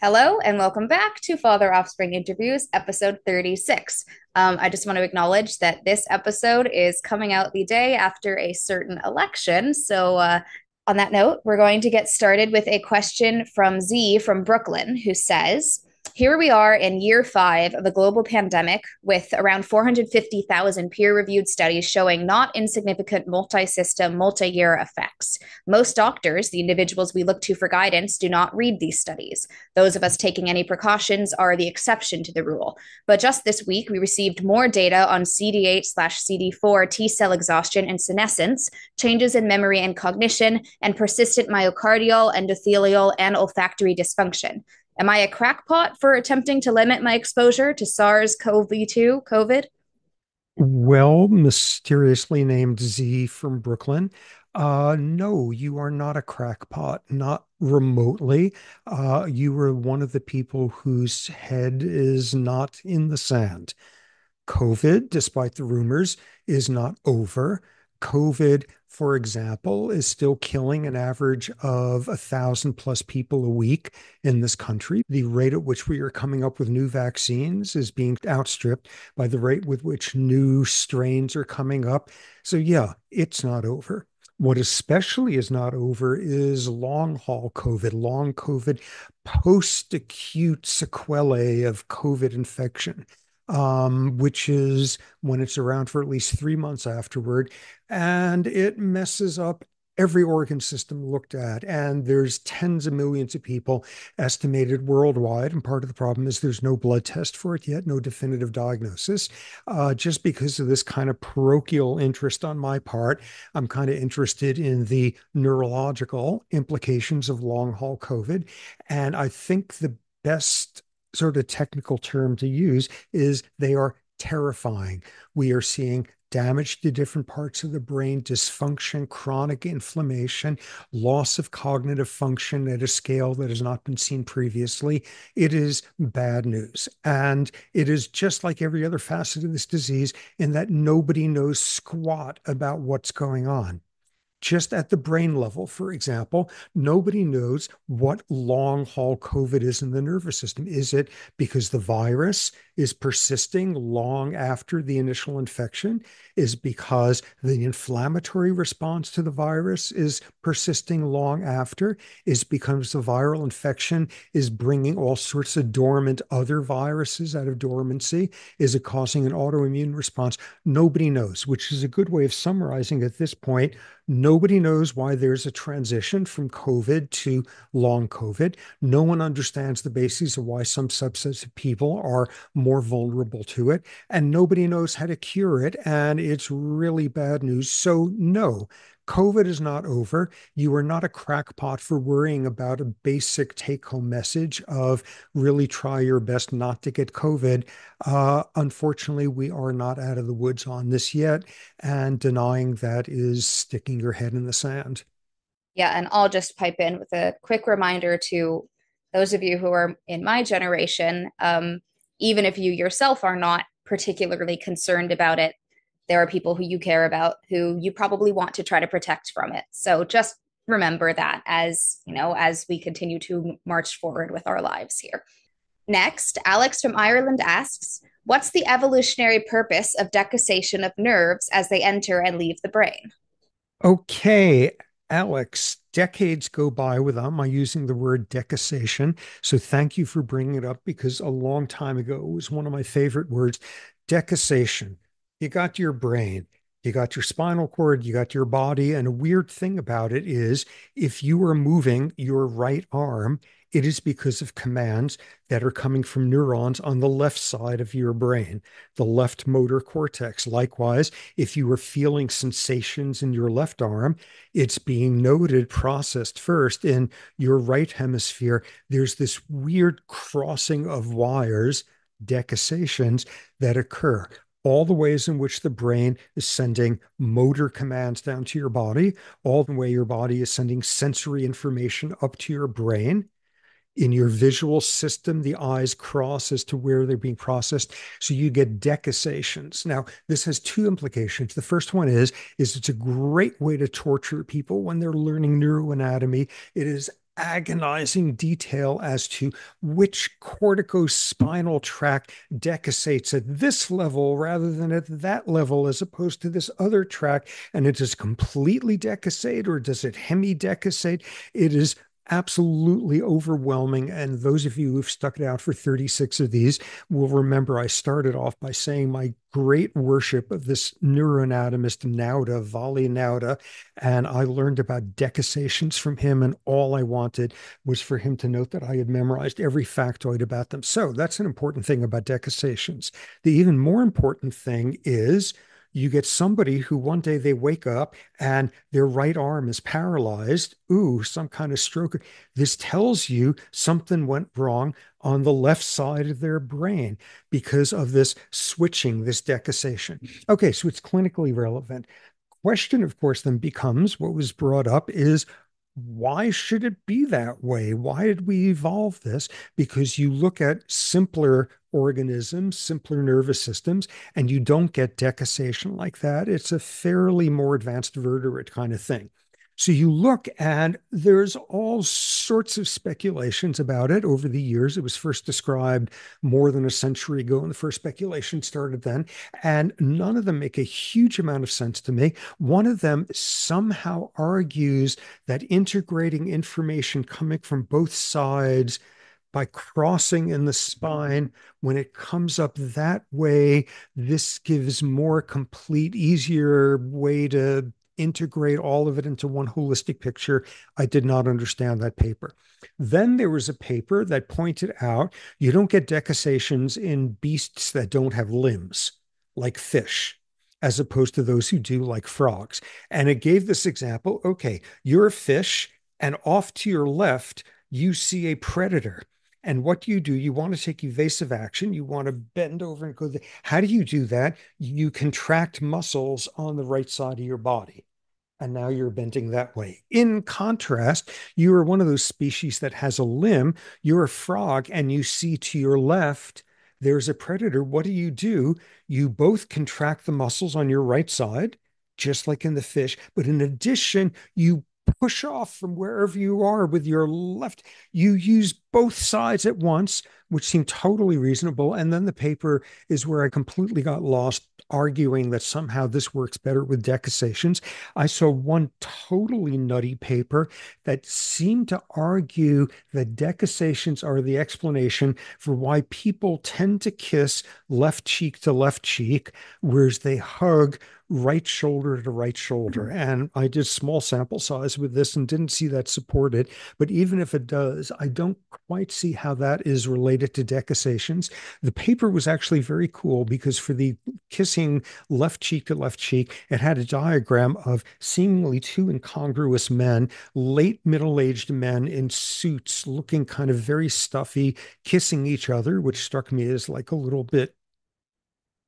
Hello and welcome back to Father-Offspring Interviews, episode 36. I just want to acknowledge that this episode is coming out the day after a certain election. On that note, we're going to get started with a question from Z from Brooklyn, who says, here we are in year five of a global pandemic with around 450,000 peer reviewed studies showing not insignificant multi system, multi year effects. Most doctors, the individuals we look to for guidance, do not read these studies. Those of us taking any precautions are the exception to the rule. But just this week, we received more data on CD8/CD4 T cell exhaustion and senescence, changes in memory and cognition, and persistent myocardial, endothelial, and olfactory dysfunction. Am I a crackpot for attempting to limit my exposure to SARS-CoV-2, COVID? Well, mysteriously named Z from Brooklyn. No, you are not a crackpot, not remotely. You were one of the people whose head is not in the sand. COVID, despite the rumors, is not over. COVID, for example, is still killing an average of 1,000 plus people a week in this country. The rate at which we are coming up with new vaccines is being outstripped by the rate with which new strains are coming up. So, yeah, it's not over. What especially is not over is long haul COVID, long COVID, post acute sequelae of COVID infection, which is when it's around for at least 3 months afterward. And it messes up every organ system looked at. And there's tens of millions of people estimated worldwide. And part of the problem is there's no blood test for it yet, no definitive diagnosis. Just because of this kind of parochial interest on my part, I'm kind of interested in the neurological implications of long haul COVID. And I think the best sort of technical term to use is they are terrifying. We are seeing damage to different parts of the brain, dysfunction, chronic inflammation, loss of cognitive function at a scale that has not been seen previously. It is bad news. And it is just like every other facet of this disease in that nobody knows squat about what's going on. Just at the brain level, for example, nobody knows what long haul COVID is in the nervous system. Is it because the virus is persisting long after the initial infection? Is it because the inflammatory response to the virus is persisting long after? Is it because the viral infection is bringing all sorts of dormant other viruses out of dormancy? Is it causing an autoimmune response? Nobody knows, which is a good way of summarizing at this point. Nobody knows why there's a transition from COVID to long COVID. No one understands the basis of why some subsets of people are more vulnerable to it. And nobody knows how to cure it. And it's really bad news. So, no, COVID is not over. You are not a crackpot for worrying about a basic take home message of really try your best not to get COVID. Unfortunately, we are not out of the woods on this yet, and denying that is sticking your head in the sand. Yeah, and I'll just pipe in with a quick reminder to those of you who are in my generation, even if you yourself are not particularly concerned about it, there are people who you care about who you probably want to try to protect from it. So just remember that as we continue to march forward with our lives here. Next, Alex from Ireland asks, what's the evolutionary purpose of decussation of nerves as they enter and leave the brain? Okay, Alex, decades go by without my using the word decussation. So thank you for bringing it up because a long time ago it was one of my favorite words. Decussation. You got your brain, you got your spinal cord, you got your body. And a weird thing about it is if you are moving your right arm, it is because of commands that are coming from neurons on the left side of your brain, the left motor cortex. Likewise, if you are feeling sensations in your left arm, it's being noted, processed first in your right hemisphere. There's this weird crossing of wires, decussations, that occur. All the ways in which the brain is sending motor commands down to your body, all the way your body is sending sensory information up to your brain. In your visual system, the eyes cross as to where they're being processed. So you get decussations. Now, this has two implications. The first one is it's a great way to torture people when they're learning neuroanatomy. It is agonizing detail as to which corticospinal tract decussates at this level rather than at that level, as opposed to this other tract. And it is completely decussate or does it hemidecussate? It is absolutely overwhelming. And those of you who've stuck it out for 36 of these will remember I started off by saying my great worship of this neuroanatomist Nauda, Vali Nauda, and I learned about decussations from him, and all I wanted was for him to note that I had memorized every factoid about them. So that's an important thing about decussations. The even more important thing is you get somebody who one day they wake up and their right arm is paralyzed. Ooh, some kind of stroke. This tells you something went wrong on the left side of their brain because of this switching, this decussation. Okay, so it's clinically relevant. Question, of course, then becomes what was brought up is why should it be that way? Why did we evolve this? Because you look at simpler organisms, simpler nervous systems, and you don't get decussation like that. It's a fairly more advanced vertebrate kind of thing. So you look and there's all sorts of speculations about it over the years. It was first described more than a century ago, and the first speculation started then. And none of them make a huge amount of sense to me. One of them somehow argues that integrating information coming from both sides by crossing in the spine, when it comes up that way, this gives more complete, easier way to integrate all of it into one holistic picture. I did not understand that paper. Then there was a paper that pointed out you don't get decussations in beasts that don't have limbs, like fish, as opposed to those who do, like frogs. And it gave this example. Okay, you're a fish, and off to your left, you see a predator. And what do? You want to take evasive action. You want to bend over and go. How do you do that? You contract muscles on the right side of your body. And now you're bending that way. In contrast, you are one of those species that has a limb. You're a frog, and you see to your left, there's a predator. What do? You both contract the muscles on your right side, just like in the fish. But in addition, you push off from wherever you are with your left. You use both sides at once, which seemed totally reasonable. And then the paper is where I completely got lost, arguing that somehow this works better with decussations. I saw one totally nutty paper that seemed to argue that decussations are the explanation for why people tend to kiss left cheek to left cheek, whereas they hug right shoulder to right shoulder. And I did small sample size with this and didn't see that supported. But even if it does, I don't quite see how that is related to decussations. The paper was actually very cool because for the kissing left cheek to left cheek, it had a diagram of seemingly two incongruous men, late middle-aged men in suits, looking kind of very stuffy, kissing each other, which struck me as like a little bit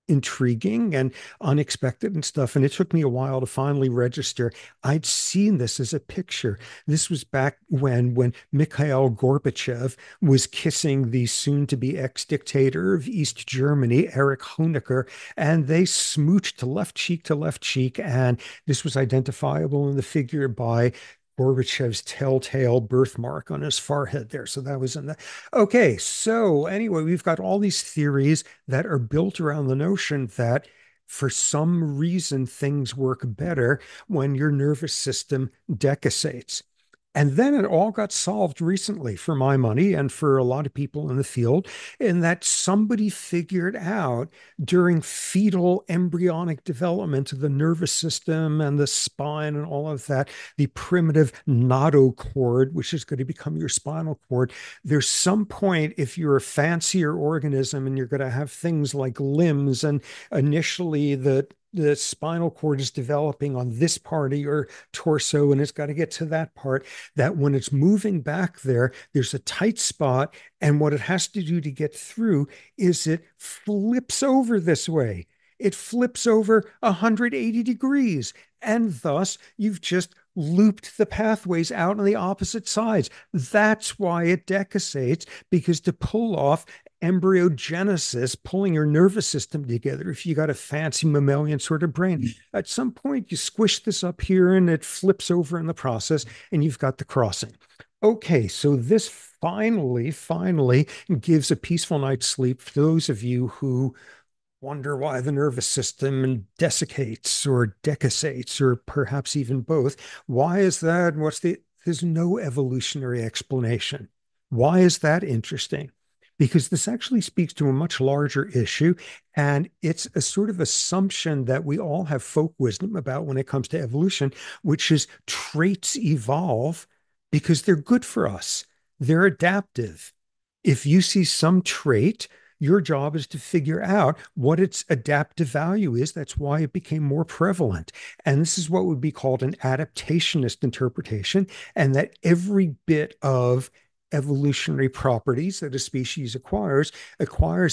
intriguing and unexpected and stuff. And it took me a while to finally register. I'd seen this as a picture. This was back when Mikhail Gorbachev was kissing the soon-to-be ex-dictator of East Germany, Erich Honecker, and they smooched to left cheek, and this was identifiable in the figure by Gorbachev's telltale birthmark on his forehead there. So that was in the. Okay. So anyway, we've got all these theories that are built around the notion that for some reason things work better when your nervous system decussates. And then it all got solved recently for my money and for a lot of people in the field, in that somebody figured out during fetal embryonic development of the nervous system and the spine and all of that, the primitive notochord, which is going to become your spinal cord. There's some point, if you're a fancier organism and you're going to have things like limbs, and initially the spinal cord is developing on this part of your torso and it's got to get to that part, that when it's moving back there, there's a tight spot. And what it has to do to get through is it flips over this way. It flips over 180 degrees. And thus, you've just looped the pathways out on the opposite sides. That's why it decussates, because to pull off embryogenesis, pulling your nervous system together, if you got a fancy mammalian sort of brain, at some point you squish this up here and it flips over in the process and you've got the crossing. Okay, so this finally gives a peaceful night's sleep for those of you who wonder why the nervous system desiccates or decussates, or perhaps even both. Why is that? There's no evolutionary explanation. Why is that interesting? Because this actually speaks to a much larger issue, and it's a sort of assumption that we all have folk wisdom about when it comes to evolution, which is traits evolve because they're good for us. They're adaptive. If you see some trait, your job is to figure out what its adaptive value is. That's why it became more prevalent. And this is what would be called an adaptationist interpretation, and that every bit of evolutionary properties that a species acquires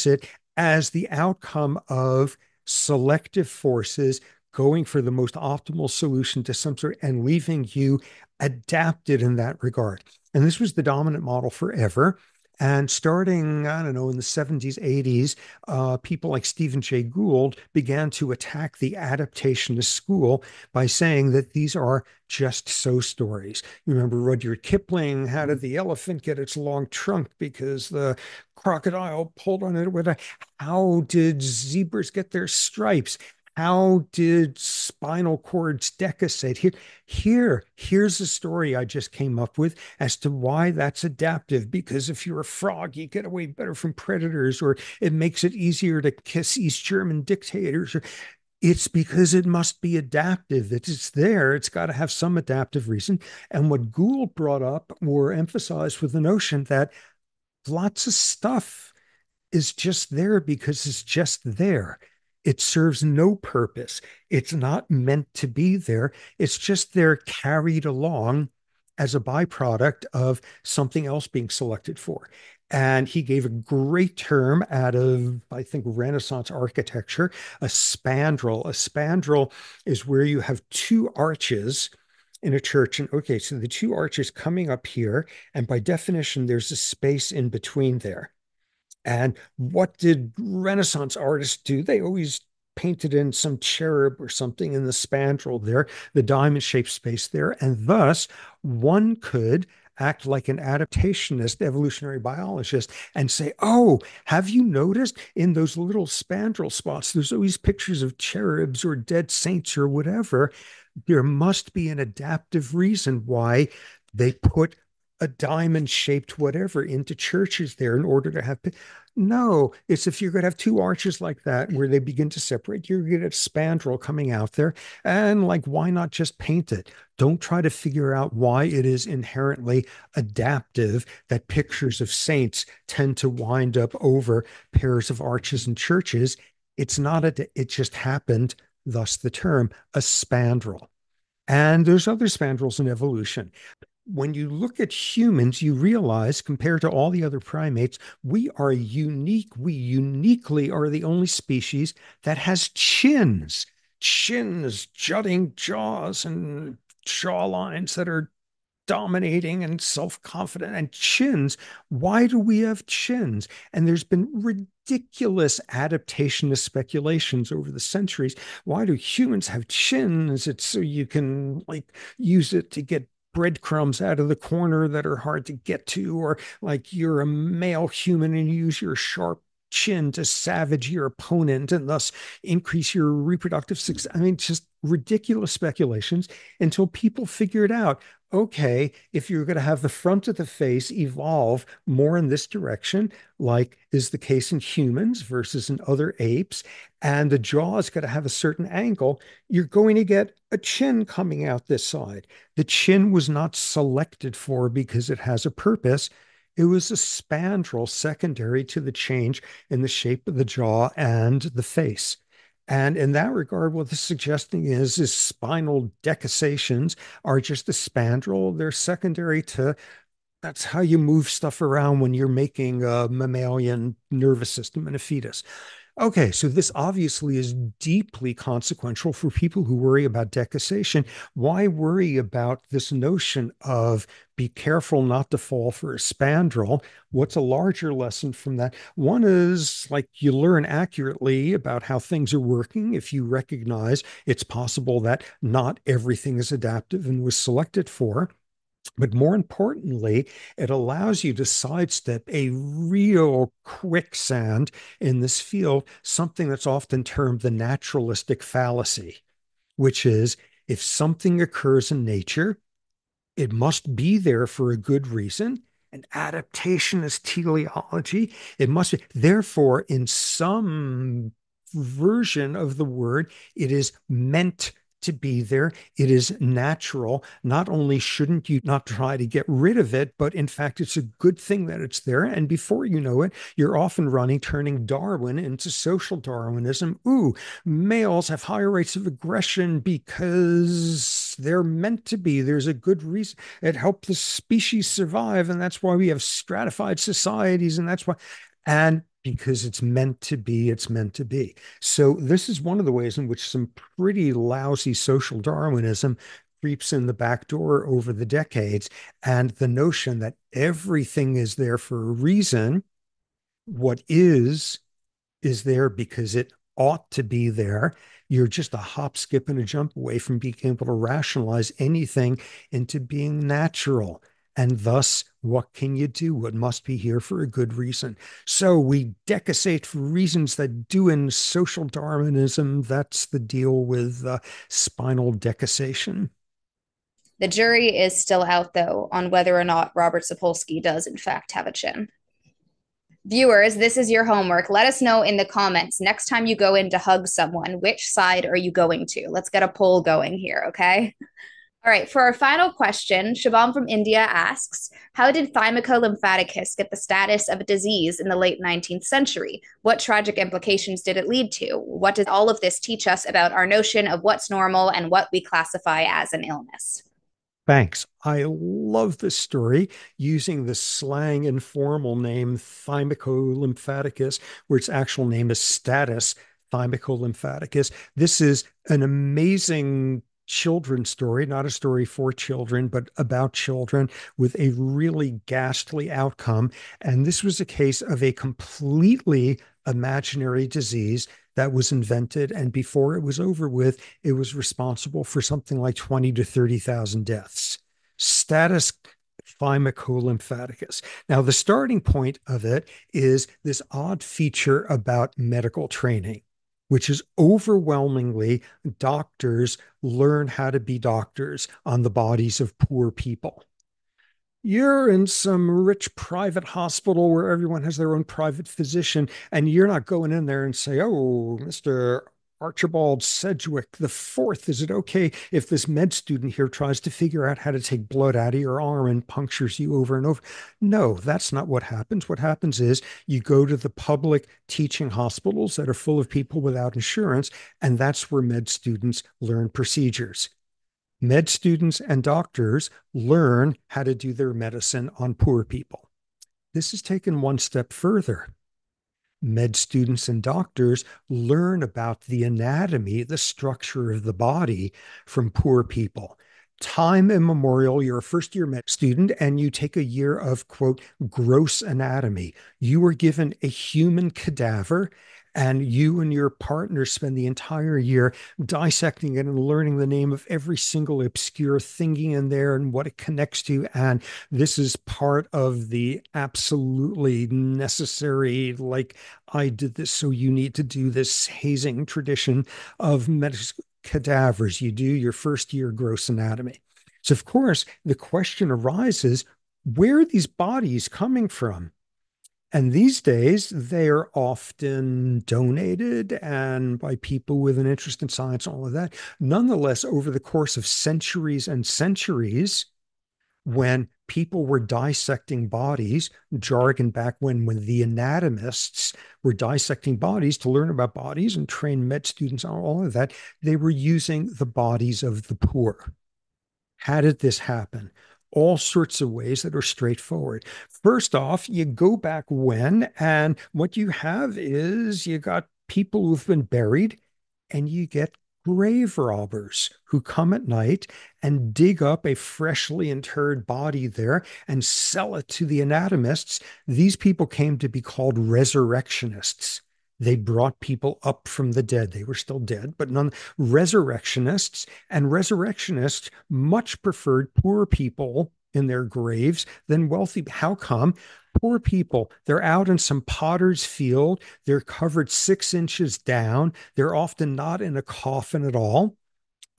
it as the outcome of selective forces going for the most optimal solution to some sort and leaving you adapted in that regard. And this was the dominant model forever. And starting, I don't know, in the 70s, 80s, people like Stephen Jay Gould began to attack the adaptationist school by saying that these are just so stories. You remember Rudyard Kipling, how did the elephant get its long trunk? Because the crocodile pulled on it with a, how did zebras get their stripes? How did spinal cords decussate? Here's a story I just came up with as to why that's adaptive. Because if you're a frog, you get away better from predators, or it makes it easier to kiss East German dictators. It's because it must be adaptive. It's there. It's got to have some adaptive reason. And what Gould brought up or emphasized with the notion that lots of stuff is just there because it's just there. It serves no purpose. It's not meant to be there. It's just there carried along as a byproduct of something else being selected for. And he gave a great term out of, I think, Renaissance architecture, a spandrel. A spandrel is where you have two arches in a church. And okay, so the two arches coming up here, and by definition, there's a space in between there. And what did Renaissance artists do? They always painted in some cherub or something in the spandrel there, the diamond shaped space there. And thus, one could act like an adaptationist evolutionary biologist and say, oh, have you noticed in those little spandrel spots, there's always pictures of cherubs or dead saints or whatever. There must be an adaptive reason why they put a diamond shaped whatever into churches there in order to have. No, it's if you're going to have two arches like that where they begin to separate, you're going to get a spandrel coming out there. And like, why not just paint it? Don't try to figure out why it is inherently adaptive that pictures of saints tend to wind up over pairs of arches and churches. It's not it just happened, thus the term, a spandrel. And there's other spandrels in evolution. When you look at humans, you realize compared to all the other primates, we are unique. We uniquely are the only species that has chins, jutting jaws, and jawlines that are dominating and self-confident, and chins. Why do we have chins? And there's been ridiculous adaptationist speculations over the centuries. Why do humans have chins? It's so you can like use it to get breadcrumbs out of the corner that are hard to get to, or like you're a male human and you use your sharp chin to savage your opponent and thus increase your reproductive success. I mean, just ridiculous speculations until people figured out, okay, if you're going to have the front of the face evolve more in this direction, like is the case in humans versus in other apes, and the jaw is going to have a certain angle, you're going to get a chin coming out this side. The chin was not selected for because it has a purpose. It was a spandrel secondary to the change in the shape of the jaw and the face. And in that regard, what this is suggesting is spinal decussations are just a spandrel. They're secondary to that's how you move stuff around when you're making a mammalian nervous system in a fetus. Okay, so this obviously is deeply consequential for people who worry about decussation. Why worry about this notion of be careful not to fall for a spandrel? What's a larger lesson from that? One is like you learn accurately about how things are working if you recognize it's possible that not everything is adaptive and was selected for. But more importantly, it allows you to sidestep a real quicksand in this field, something that's often termed the naturalistic fallacy, which is if something occurs in nature, it must be there for a good reason. And adaptation is teleology. It must be, therefore, in some version of the word, it is meant to be there. It is natural. Not only shouldn't you not try to get rid of it, but in fact, it's a good thing that it's there. And before you know it, you're off and running, turning Darwin into social Darwinism. Ooh, males have higher rates of aggression because they're meant to be. There's a good reason. It helped the species survive, and that's why we have stratified societies, and that's why. And because it's meant to be, it's meant to be. So this is one of the ways in which some pretty lousy social Darwinism creeps in the back door over the decades, and the notion that everything is there for a reason. What is there because it ought to be there. You're just a hop, skip, and a jump away from being able to rationalize anything into being natural. And thus, what can you do? It must be here for a good reason. So we decussate for reasons that do in social Darwinism. That's the deal with spinal decussation. The jury is still out, though, on whether or not Robert Sapolsky does, in fact, have a chin. Viewers, this is your homework. Let us know in the comments next time you go in to hug someone, which side are you going to? Let's get a poll going here, okay? All right, for our final question, Shabam from India asks, how did Thymicolymphaticus get the status of a disease in the late 19th century? What tragic implications did it lead to? What does all of this teach us about our notion of what's normal and what we classify as an illness? Thanks. I love this story using the slang informal name Thymicolymphaticus, where its actual name is status Thymicolymphaticus. This is an amazing children's story, not a story for children, but about children with a really ghastly outcome. And this was a case of a completely imaginary disease that was invented. And before it was over with, it was responsible for something like 20 to 30,000 deaths. Status Thymicolymphaticus. Now, the starting point of it is this odd feature about medical training, which is overwhelmingly doctors learn how to be doctors on the bodies of poor people. You're in some rich private hospital where everyone has their own private physician, and you're not going in there and say, "Oh, Mr. Archibald Sedgwick the fourth, is it okay if this med student here tries to figure out how to take blood out of your arm and punctures you over and over?" No, that's not what happens. What happens is you go to the public teaching hospitals that are full of people without insurance, and that's where med students learn procedures. Med students and doctors learn how to do their medicine on poor people. This is taken one step further. Med students and doctors learn about the anatomy, the structure of the body from poor people. Time immemorial, you're a first year med student and you take a year of, quote, gross anatomy. You are given a human cadaver and you and your partner spend the entire year dissecting it and learning the name of every single obscure thingy in there and what it connects to. And this is part of the absolutely necessary, like, I did this, so you need to do this hazing tradition of medical cadavers. You do your first year gross anatomy. So, of course, the question arises, where are these bodies coming from? And these days, they are often donated and by people with an interest in science, all of that. Nonetheless, over the course of centuries and centuries, when people were dissecting bodies, jargon back when the anatomists were dissecting bodies to learn about bodies and train med students on all of that, they were using the bodies of the poor. How did this happen? All sorts of ways that are straightforward. First off, you go back when, and what you have is you got people who've been buried, and you get grave robbers who come at night and dig up a freshly interred body there and sell it to the anatomists. These people came to be called resurrectionists. They brought people up from the dead. They were still dead, but none resurrectionists, and resurrectionists much preferred poor people in their graves than wealthy. How come? Poor people, they're out in some potter's field. They're covered 6 inches down. They're often not in a coffin at all.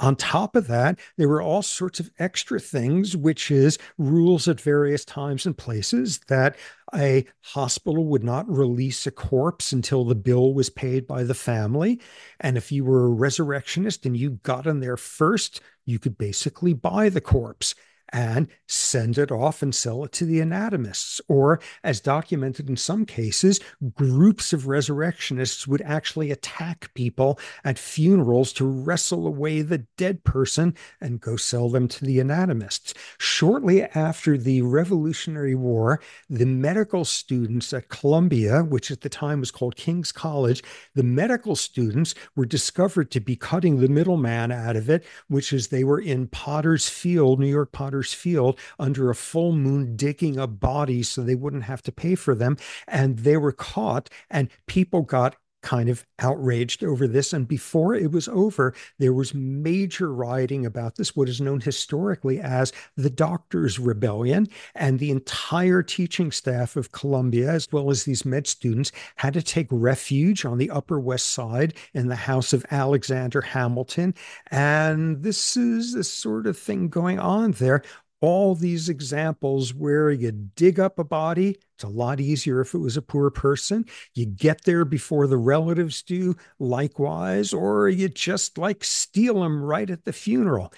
On top of that, there were all sorts of extra things, which is rules at various times and places that a hospital would not release a corpse until the bill was paid by the family. And if you were a resurrectionist and you got in there first, you could basically buy the corpse and send it off and sell it to the anatomists. Or, as documented in some cases, groups of resurrectionists would actually attack people at funerals to wrestle away the dead person and go sell them to the anatomists. Shortly after the Revolutionary War, the medical students at Columbia, which at the time was called King's College, the medical students were discovered to be cutting the middleman out of it, which is they were in Potter's Field, New York Potter's Field, under a full moon digging up bodies so they wouldn't have to pay for them. And they were caught, and people got kind of outraged over this. And before it was over, there was major rioting about this, what is known historically as the Doctors' Rebellion. And the entire teaching staff of Columbia, as well as these med students, had to take refuge on the Upper West Side in the house of Alexander Hamilton. And this is the sort of thing going on there. All these examples where you dig up a body, it's a lot easier if it was a poor person. You get there before the relatives do, likewise, or you just like steal them right at the funeral.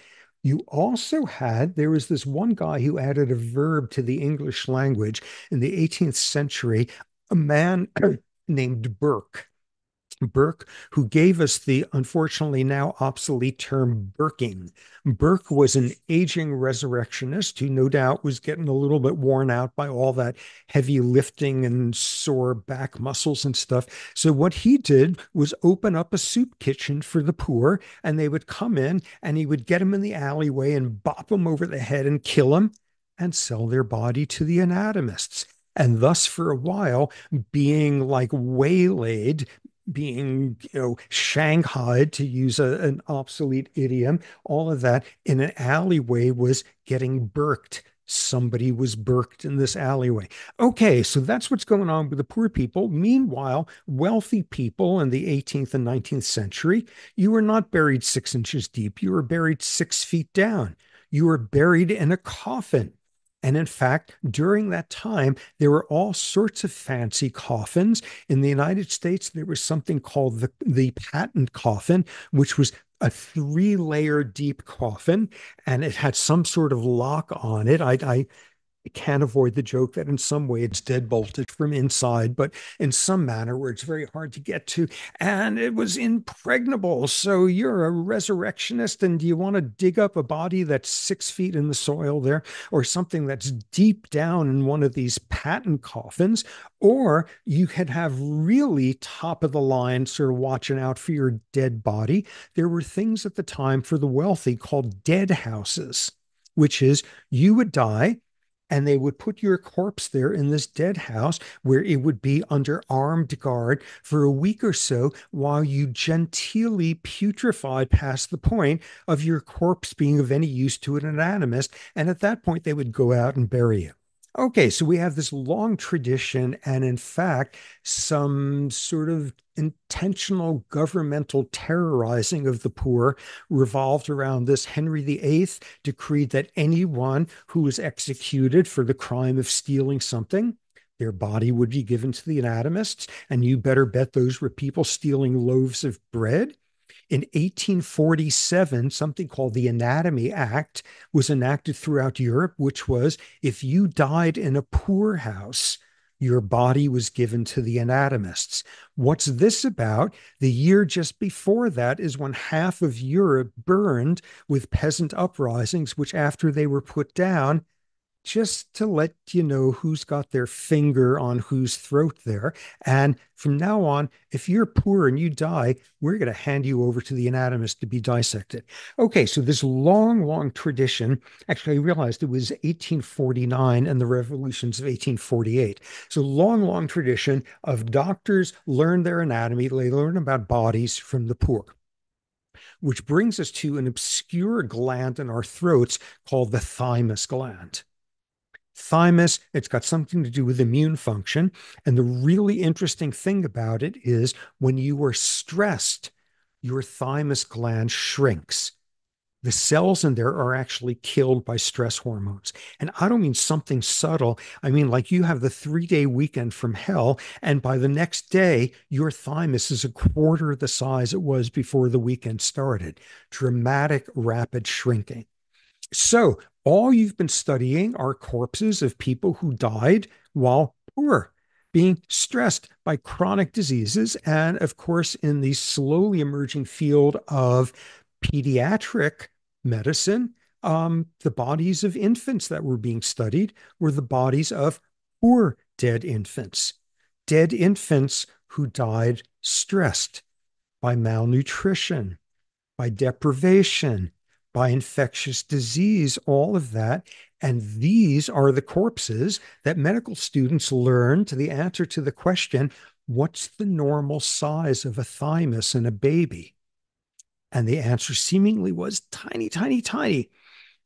You also had, there was this one guy who added a verb to the English language in the 18th century, a man named Burke. Burke, who gave us the unfortunately now obsolete term Burking. Burke was an aging resurrectionist who no doubt was getting a little bit worn out by all that heavy lifting and sore back muscles and stuff. So, what he did was open up a soup kitchen for the poor, and they would come in and he would get them in the alleyway and bop them over the head and kill them and sell their body to the anatomists. And thus, for a while, being like waylaid, being, shanghaied, to use an obsolete idiom, all of that in an alleyway was getting burked. Somebody was burked in this alleyway. Okay, so that's what's going on with the poor people. Meanwhile, wealthy people in the 18th and 19th century, you were not buried 6 inches deep. You were buried 6 feet down. You were buried in a coffin. And in fact, during that time, there were all sorts of fancy coffins. In the United States, there was something called the patent coffin, which was a 3-layer deep coffin, and it had some sort of lock on it. I can't avoid the joke that in some way it's dead bolted from inside, but in some manner where it's very hard to get to. And it was impregnable. So you're a resurrectionist, and do you want to dig up a body that's 6 feet in the soil there, or something that's deep down in one of these patent coffins? Or you could have really top of the line, sort of watching out for your dead body. There were things at the time for the wealthy called dead houses, which is you would die and they would put your corpse there in this dead house where it would be under armed guard for a week or so while you genteelly putrefied past the point of your corpse being of any use to an anatomist. And at that point, they would go out and bury you. Okay, so we have this long tradition, and in fact, some sort of intentional governmental terrorizing of the poor revolved around this. Henry VIII decreed that anyone who was executed for the crime of stealing something, their body would be given to the anatomists, and you better bet those were people stealing loaves of bread. In 1847, something called the Anatomy Act was enacted throughout Europe, which was if you died in a poorhouse, your body was given to the anatomists. What's this about? The year just before that is when half of Europe burned with peasant uprisings, which after they were put down, just to let you know who's got their finger on whose throat there. And from now on, if you're poor and you die, we're going to hand you over to the anatomist to be dissected. Okay, so this long, long tradition, actually, I realized it was 1849 and the revolutions of 1848. So long, long tradition of doctors learn their anatomy, they learn about bodies from the poor, which brings us to an obscure gland in our throats called the thymus gland. Thymus, it's got something to do with immune function. And the really interesting thing about it is when you are stressed, your thymus gland shrinks. The cells in there are actually killed by stress hormones. And I don't mean something subtle. I mean, like you have the 3 day weekend from hell, and by the next day, your thymus is a quarter the size it was before the weekend started. Dramatic, rapid shrinking. So, all you've been studying are corpses of people who died while poor, being stressed by chronic diseases. And of course, in the slowly emerging field of pediatric medicine, the bodies of infants that were being studied were the bodies of poor dead infants who died stressed by malnutrition, by deprivation, by infectious disease, all of that. And these are the corpses that medical students learn to the answer to the question, what's the normal size of a thymus in a baby? And the answer seemingly was tiny, tiny, tiny.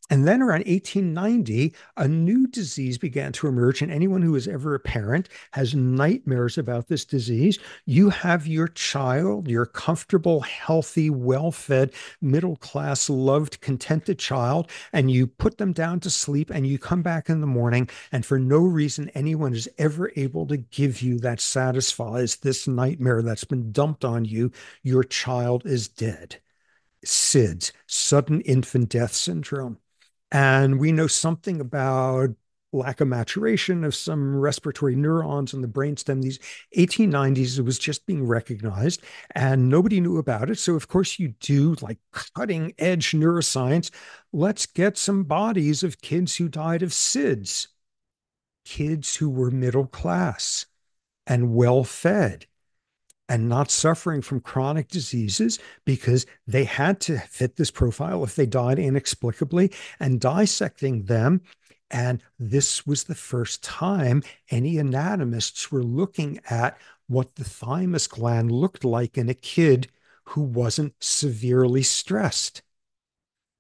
And then around 1890, a new disease began to emerge. And anyone who is ever a parent has nightmares about this disease. You have your child, your comfortable, healthy, well fed, middle class, loved, contented child, and you put them down to sleep and you come back in the morning. And for no reason anyone is ever able to give you that satisfies this nightmare that's been dumped on you, your child is dead. SIDS, sudden infant death syndrome. And we know something about lack of maturation of some respiratory neurons in the brainstem. These 1890s, it was just being recognized and nobody knew about it. So, of course, you do like cutting edge neuroscience. Let's get some bodies of kids who died of SIDS, kids who were middle class and well fed and not suffering from chronic diseases because they had to fit this profile if they died inexplicably, and dissecting them. And this was the first time any anatomists were looking at what the thymus gland looked like in a kid who wasn't severely stressed.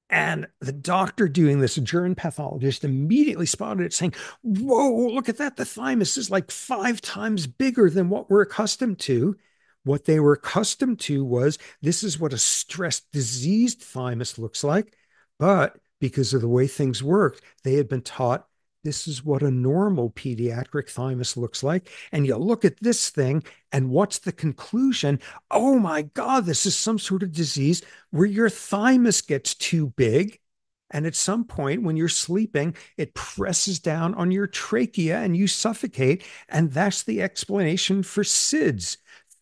And the doctor doing this, a germ pathologist, immediately spotted it, saying, whoa, look at that. The thymus is like 5 times bigger than what we're accustomed to. What they were accustomed to was this is what a stressed, diseased thymus looks like. But because of the way things worked, they had been taught this is what a normal pediatric thymus looks like. And you look at this thing, and what's the conclusion? Oh my God, this is some sort of disease where your thymus gets too big. And at some point, when you're sleeping, it presses down on your trachea and you suffocate. And that's the explanation for SIDS.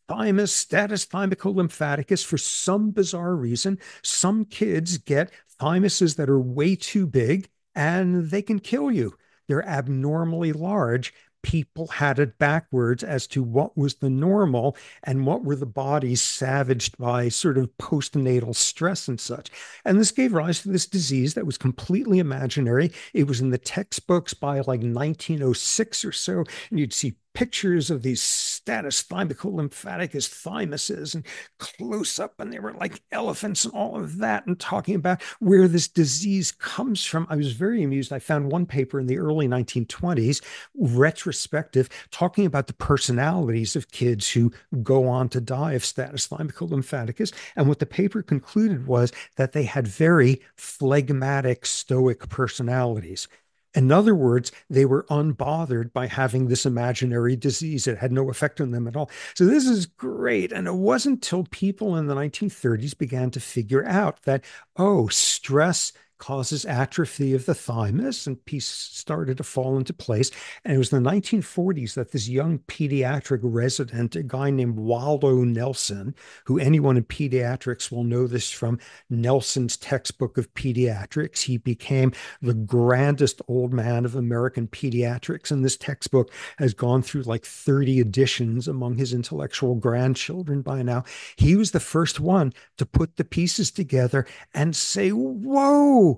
Thymus status thymicolymphaticus. For some bizarre reason, some kids get thymuses that are way too big and they can kill you. They're abnormally large. People had it backwards as to what was the normal and what were the bodies savaged by sort of postnatal stress and such. And this gave rise to this disease that was completely imaginary. It was in the textbooks by like 1906 or so, and you'd see pictures of these status thymicolymphaticus thymuses and close up, and they were like elephants and all of that, and talking about where this disease comes from. I was very amused. I found one paper in the early 1920s, retrospective, talking about the personalities of kids who go on to die of status thymicolymphaticus. And what the paper concluded was that they had very phlegmatic, stoic personalities. In other words, they were unbothered by having this imaginary disease. It had no effect on them at all. So this is great. And it wasn't until people in the 1930s began to figure out that, oh, stress causes atrophy of the thymus, and pieces started to fall into place. And it was in the 1940s that this young pediatric resident, a guy named Waldo Nelson, who anyone in pediatrics will know this from Nelson's textbook of pediatrics, he became the grandest old man of American pediatrics. And this textbook has gone through like 30 editions among his intellectual grandchildren by now. He was the first one to put the pieces together and say, whoa,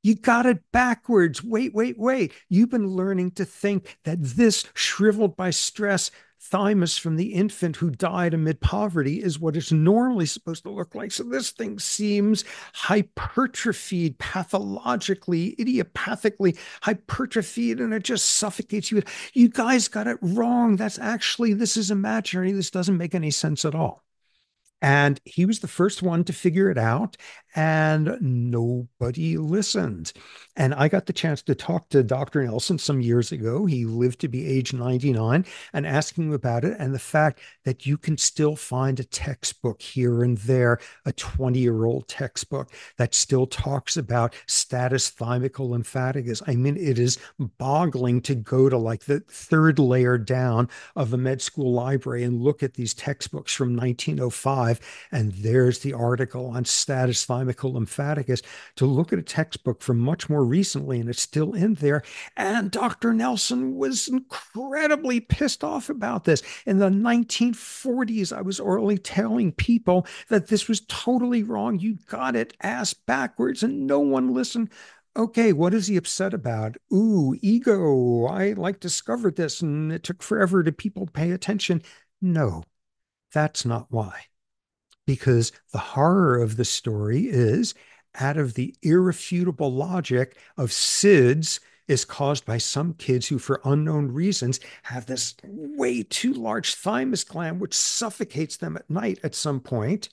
You got it backwards. Wait, wait, wait. You've been learning to think that this shriveled by stress thymus from the infant who died amid poverty is what it's normally supposed to look like. So this thing seems hypertrophied, pathologically, idiopathically hypertrophied, and it just suffocates you. You guys got it wrong. This is imaginary. This doesn't make any sense at all. And he was the first one to figure it out, and nobody listened. And I got the chance to talk to Dr. Nelson some years ago. He lived to be age 99 and asking him about it. And the fact that you can still find a textbook here and there, a 20-year-old textbook that still talks about status thymicolymphaticus. I mean, it is boggling to go to like the third layer down of a med school library and look at these textbooks from 1905, and there's the article on status thymicolymphaticus, to look at a textbook from much more recently and it's still in there. And Dr. Nelson was incredibly pissed off about this. In the 1940s, I was already telling people that this was totally wrong. You got it ass backwards, and no one listened. Okay, what is he upset about? Ooh, ego. I like discovered this and it took forever to people pay attention. No, that's not why. Because the horror of the story is out of the irrefutable logic of SIDS is caused by some kids who, for unknown reasons, have this way too large thymus gland, which suffocates them at night at some point.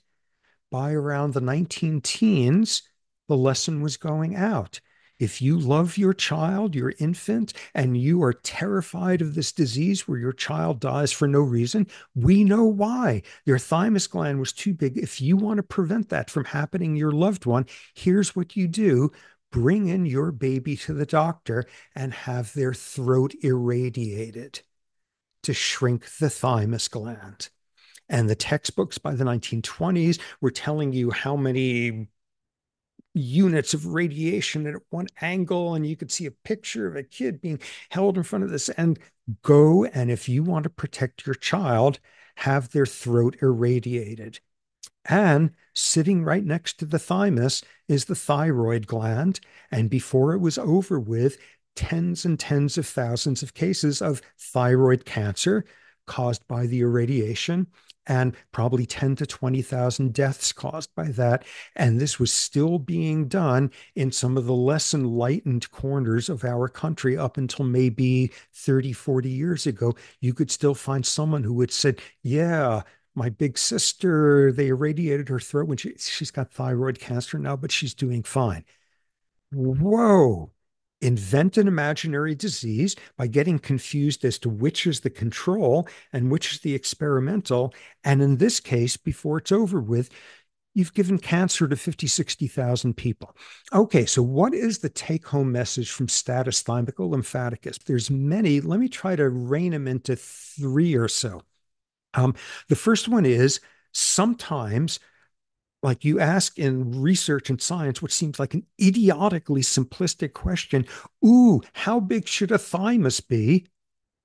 By around the 19 teens, the lesson was going out. If you love your child, your infant, and you are terrified of this disease where your child dies for no reason, we know why. Their thymus gland was too big. If you want to prevent that from happening to your loved one, here's what you do. Bring in your baby to the doctor and have their throat irradiated to shrink the thymus gland. And the textbooks by the 1920s were telling you how many units of radiation at one angle, and you could see a picture of a kid being held in front of this. And go, and if you want to protect your child, have their throat irradiated. And sitting right next to the thymus is the thyroid gland. And before it was over with, tens and tens of thousands of cases of thyroid cancer caused by the irradiation, and probably 10 to 20,000 deaths caused by that. And this was still being done in some of the less enlightened corners of our country up until maybe 30, 40 years ago. You could still find someone who would say, yeah, my big sister, they irradiated her throat when she's got thyroid cancer now, but she's doing fine. Whoa. Invent an imaginary disease by getting confused as to which is the control and which is the experimental. And in this case, before it's over with, you've given cancer to 50, 60,000 people. Okay, so what is the take home message from status thymicolymphaticus? There's many. Let me try to rein them into three or so. The first one is sometimes, like you ask in research and science, what seems like an idiotically simplistic question, ooh, how big should a thymus be?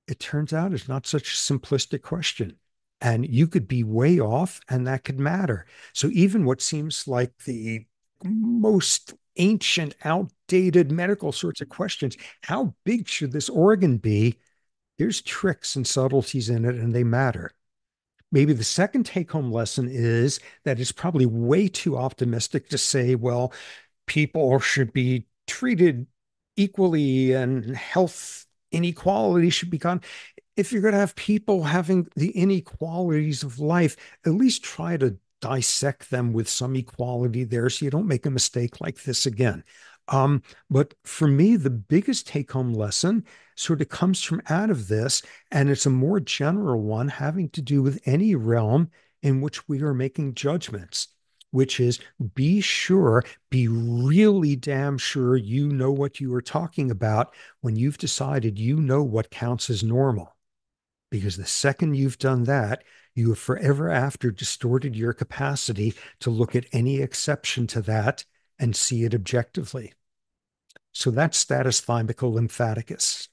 It turns out it's not such a simplistic question. And you could be way off, and that could matter. So even what seems like the most ancient, outdated medical sorts of questions, how big should this organ be? There's tricks and subtleties in it, and they matter. Maybe the second take home lesson is that it's probably way too optimistic to say, well, people should be treated equally and health inequality should be gone. If you're going to have people having the inequalities of life, at least try to dissect them with some equality there so you don't make a mistake like this again. But for me, the biggest take home lesson sort of comes from out of this, and it's a more general one having to do with any realm in which we are making judgments, which is be sure, be really damn sure you know what you are talking about when you've decided you know what counts as normal. Because the second you've done that, you have forever after distorted your capacity to look at any exception to that and see it objectively. So that's status thymicolymphaticus.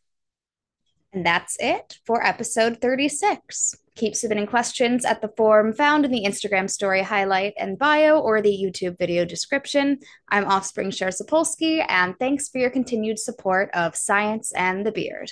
And that's it for episode 36. Keep submitting questions at the form found in the Instagram story highlight and bio or the YouTube video description. I'm Offspring Sapolsky, and thanks for your continued support of Science and the Beard.